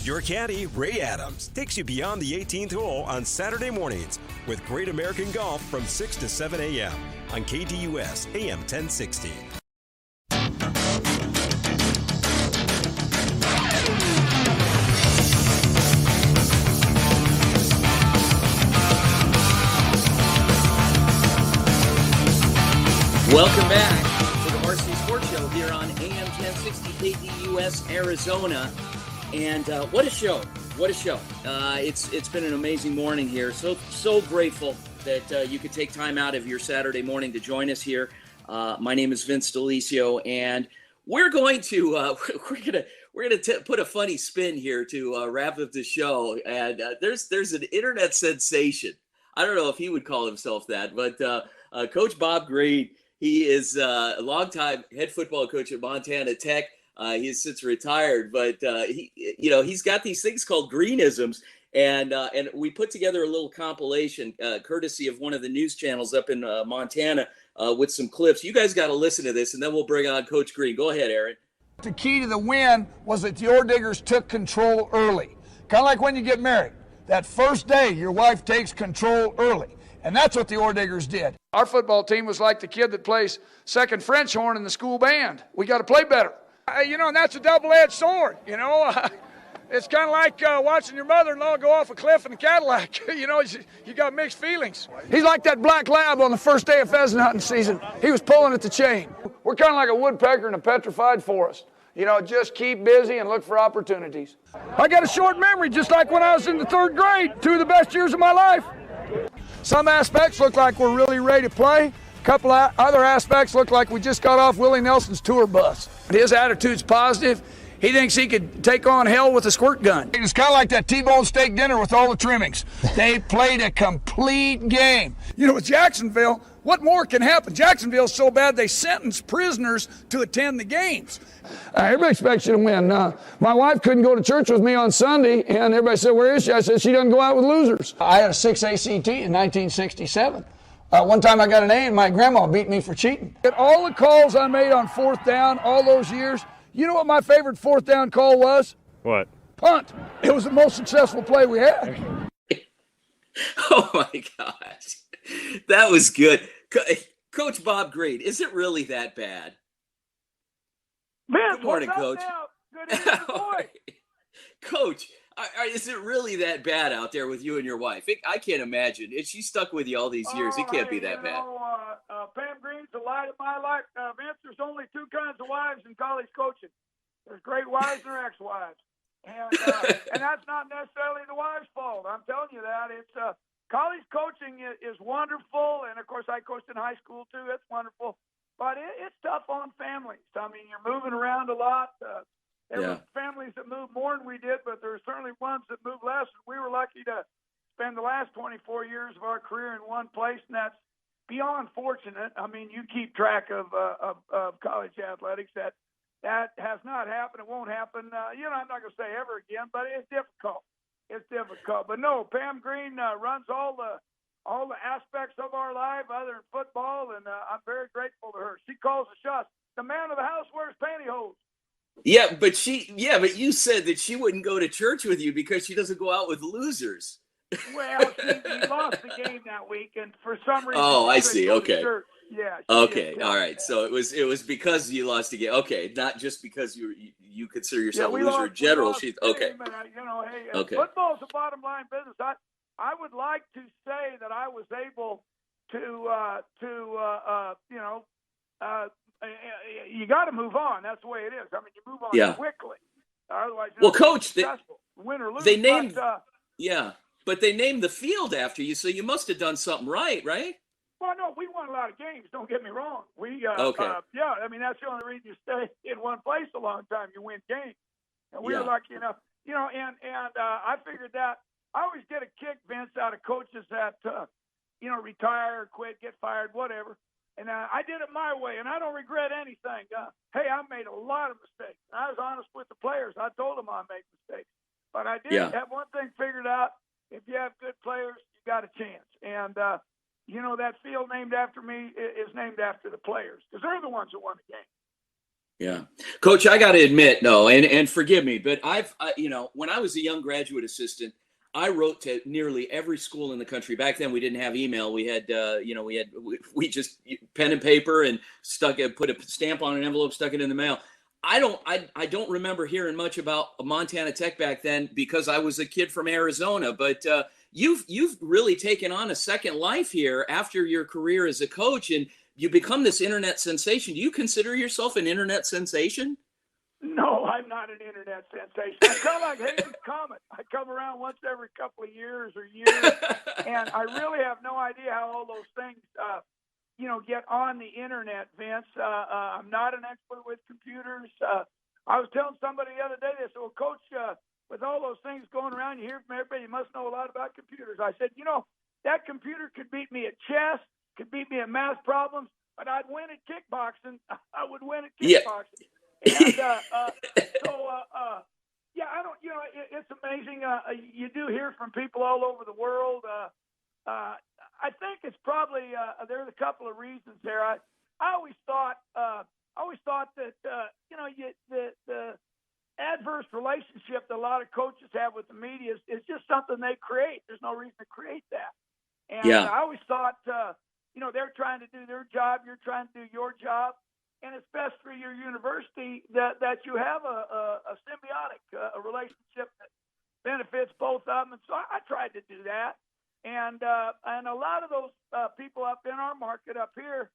Your caddy, Ray Adams, takes you beyond the 18th hole on Saturday mornings with Great American Golf from 6 to 7 a.m. on KDUS AM 1060. Welcome back to the Varsity Sports Show here on AM 1060 KDUS Arizona. And what a show. What a show. It's been an amazing morning here. So grateful that you could take time out of your Saturday morning to join us here. My name is Vince D'Alicio, and we're going to put a funny spin here to wrap up the show. And there's an internet sensation. I don't know if he would call himself that, but Coach Bob Green, he is a longtime head football coach at Montana Tech. He has since retired, but he's got these things called Greenisms, and we put together a little compilation courtesy of one of the news channels up in Montana with some clips. You guys got to listen to this, and then we'll bring on Coach Green. Go ahead, Aaron. The key to the win was that the Orediggers took control early. Kind of like when you get married. That first day, your wife takes control early. And that's what the Orediggers did. Our football team was like the kid that plays second French horn in the school band. We got to play better. And that's a double-edged sword, It's kind of like watching your mother-in-law go off a cliff in a Cadillac. You got mixed feelings. He's like that black lab on the first day of pheasant hunting season. He was pulling at the chain. We're kind of like a woodpecker in a petrified forest. Just keep busy and look for opportunities. I got a short memory, just like when I was in the third grade. 2 of the best years of my life. Some aspects look like we're really ready to play. A couple of other aspects look like we just got off Willie Nelson's tour bus. His attitude's positive. He thinks he could take on hell with a squirt gun. It's kind of like that T-bone steak dinner with all the trimmings. They played a complete game. With Jacksonville, what more can happen? Jacksonville's so bad they sentence prisoners to attend the games. Everybody expects you to win. My wife couldn't go to church with me on Sunday, and everybody said, "Where is she?" I said, "She doesn't go out with losers." I had a 6 ACT in 1967. One time I got an A, and my grandma beat me for cheating. At all the calls I made on fourth down all those years, you know what my favorite fourth down call was? What? Punt. It was the most successful play we had. Oh, my gosh. That was good. Coach Bob Green, is it really that bad? Man, good morning, Coach. Good evening, boy. Coach, is it really that bad out there with you and your wife? I can't imagine. She's stuck with you all these years. It can't be that bad. Pam Green's the light of my life. Vince, there's only 2 kinds of wives in college coaching. There's great wives and there are ex-wives. And that's not necessarily the wife's fault. I'm telling you that. It's college coaching is wonderful. And, of course, I coached in high school, too. It's wonderful. But it's tough on families. I mean, you're moving around a lot. There were families that moved more than we did, but there were certainly ones that moved less. We were lucky to spend the last 24 years of our career in one place, and that's beyond fortunate. I mean, you keep track of college athletics. That has not happened. It won't happen. I'm not going to say ever again, but it's difficult. It's difficult. But no, Pam Green runs all the aspects of our life other than football, and I'm very grateful to her. She calls the shots. The man of the house wears pantyhose. Yeah, but you said that she wouldn't go to church with you because she doesn't go out with losers. Well, we lost the game that week, and for some reason. Oh, I see. Okay. Yeah. Okay. All right. So it was because you lost the game. Okay, not just because you consider yourself a loser in general. Okay. Hey, football's a bottom line business. I would like to say that I was able you got to move on. That's the way it is. I mean, you move on quickly. Otherwise, Coach, win or lose. They named, but they named the field after you, so you must have done something right? Well, no, we won a lot of games. Don't get me wrong. I mean, that's the only reason you stay in one place a long time. You win games, and we were lucky enough. I figured that I always get a kick, Vince, out of coaches that retire, quit, get fired, whatever. And I did it my way, and I don't regret anything. Hey, I made a lot of mistakes. I was honest with the players. I told them I made mistakes. But I did have one thing figured out. If you have good players, you got a chance. And, that field named after me is named after the players because they're the ones who won the game. Yeah. Coach, I got to admit, no, and forgive me, but when I was a young graduate assistant, I wrote to nearly every school in the country. Back then, we didn't have email. We had, we just pen and paper and put a stamp on an envelope, stuck it in the mail. I don't remember hearing much about Montana Tech back then because I was a kid from Arizona. But you've really taken on a second life here after your career as a coach, and you become this internet sensation. Do you consider yourself an internet sensation? No, I'm not an internet sensation. I'm kind of like Hades Comet. I come around once every couple of years, and I really have no idea how all those things, get on the internet, Vince. I'm not an expert with computers. I was telling somebody the other day, they said, well, Coach, with all those things going around, you hear from everybody, you must know a lot about computers. I said, that computer could beat me at chess, could beat me at math problems, but I'd win at kickboxing. I would win at kickboxing. Yeah. And I don't. It's amazing. You do hear from people all over the world. I think it's probably there's a couple of reasons there. I always thought that the adverse relationship that a lot of coaches have with the media is just something they create. There's no reason to create that. And I always thought they're trying to do their job. You're trying to do your job. And it's best for your university that you have a symbiotic a relationship that benefits both of them. And so I tried to do that. And a lot of those people up in our market up here,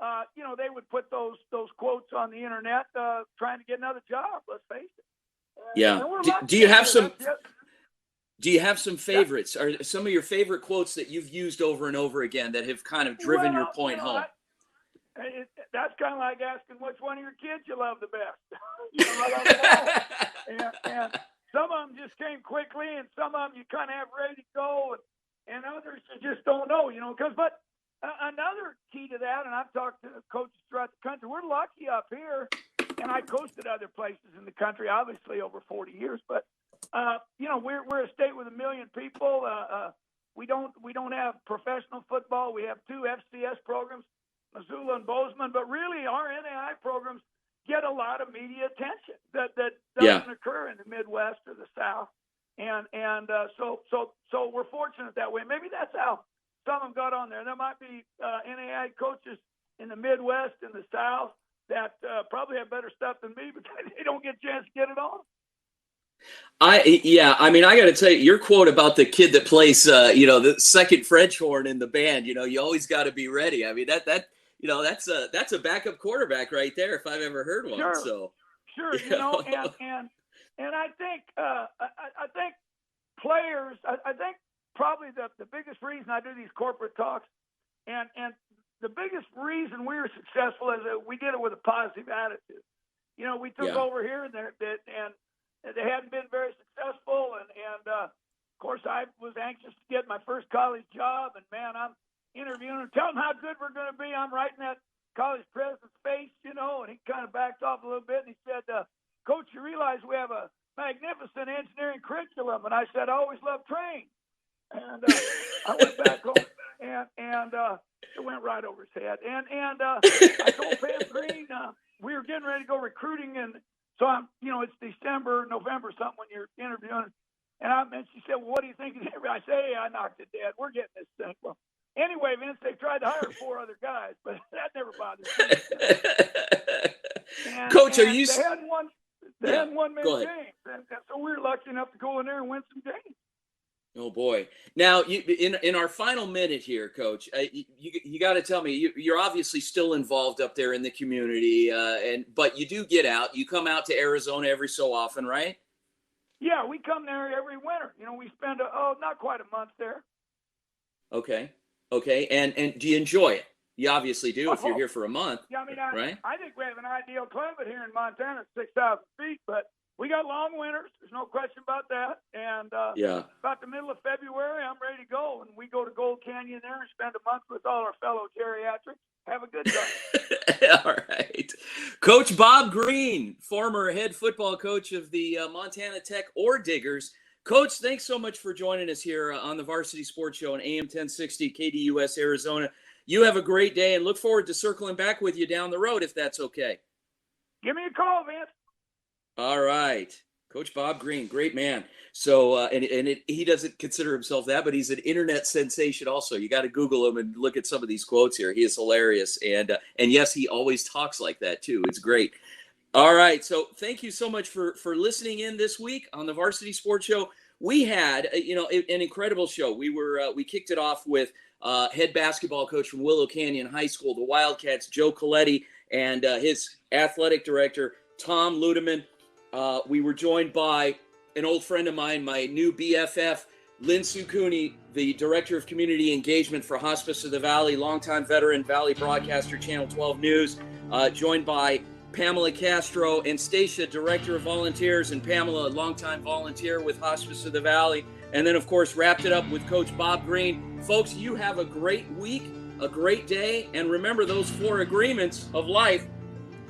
they would put those quotes on the internet trying to get another job. Let's face it. Do you have some? Do you have some favorites? Are some of your favorite quotes that you've used over and over again that have kind of driven your point home? That's kind of like asking which one of your kids you love the best. I love them all. And some of them just came quickly, and some of them you kind of have ready to go, and others you just don't know, But another key to that, and I've talked to coaches throughout the country, we're lucky up here, and I coached at other places in the country, obviously over 40 years, but we're a state with 1 million people. We don't have professional football. We have 2 FCS programs, Missoula and Bozeman, but really our NAI programs get a lot of media attention that doesn't occur in the Midwest or the South, and so we're fortunate that way. Maybe that's how some of them got on there. There might be NAI coaches in the Midwest and the South that probably have better stuff than me, but they don't get a chance to get it on. I got to tell you, your quote about the kid that plays, the second French horn in the band, you always got to be ready. I mean, that's a backup quarterback right there, if I've ever heard one. Sure. And I think players. I think probably the biggest reason I do these corporate talks, and the biggest reason we were successful is that we did it with a positive attitude. We took over here and they hadn't been very successful, and of course I was anxious to get my first college job, and man, I'm interviewing him, telling him how good we're going to be. I'm right in that college president's face, and he kind of backed off a little bit, and he said, Coach, you realize we have a magnificent engineering curriculum? And I said, I always loved trains. And I went back home, and it went right over his head. And I told Pam Green, we were getting ready to go recruiting, and so it's December, November, something when you're interviewing. And she said, well, what do you think? I said, hey, I knocked it dead. We're getting this thing. Well, anyway, Vince, they tried to hire 4 other guys, but that never bothered me. Coach, are you? They hadn't won many games, and so we were lucky enough to go in there and win some games. Oh boy! Now, in our final minute here, Coach, you got to tell me you're obviously still involved up there in the community, but you do get out. You come out to Arizona every so often, right? Yeah, we come there every winter. We spend not quite a month there. Okay, and do you enjoy it? You obviously do if you're here for a month. Yeah, I mean, right? I think we have an ideal climate here in Montana, 6,000 feet, but we got long winters. There's no question about that. And about the middle of February, I'm ready to go. And we go to Gold Canyon there and spend a month with all our fellow geriatrics. Have a good time. All right. Coach Bob Green, former head football coach of the Montana Tech Ore Diggers. Coach, thanks so much for joining us here on the Varsity Sports Show on AM 1060 KDUS Arizona. You have a great day and look forward to circling back with you down the road if that's okay. Give me a call, Vince. All right. Coach Bob Green, great man. So, he doesn't consider himself that, but he's an internet sensation also. You got to Google him and look at some of these quotes here. He is hilarious. And yes, he always talks like that too. It's great. All right. So thank you so much for listening in this week on the Varsity Sports Show. We had, an incredible show. We kicked it off with head basketball coach from Willow Canyon High School, the Wildcats, Joe Coletti, and his athletic director, Tom Ludeman. We were joined by an old friend of mine, my new BFF, Lynn Sukuni, the Director of Community Engagement for Hospice of the Valley, longtime veteran Valley broadcaster, Channel 12 News, joined by Pamela Castro and Stacia, Director of Volunteers, and Pamela, a longtime volunteer with Hospice of the Valley. And then, of course, wrapped it up with Coach Bob Green. Folks, you have a great week, a great day, and remember those 4 agreements of life.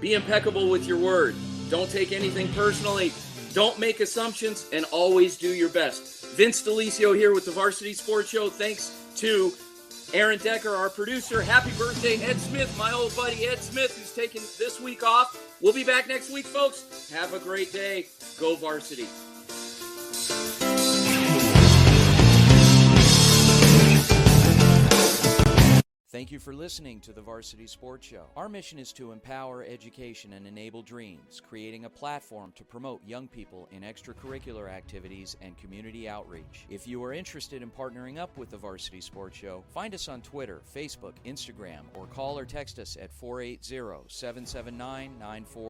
Be impeccable with your word. Don't take anything personally. Don't make assumptions, and always do your best. Vince DeLisio here with the Varsity Sports Show. Thanks to Aaron Decker, our producer. Happy birthday, Ed Smith, my old buddy Ed Smith, who's taking this week off. We'll be back next week, folks. Have a great day. Go Varsity. Thank you for listening to the Varsity Sports Show. Our mission is to empower education and enable dreams, creating a platform to promote young people in extracurricular activities and community outreach. If you are interested in partnering up with the Varsity Sports Show, find us on Twitter, Facebook, Instagram, or call or text us at 480-779-94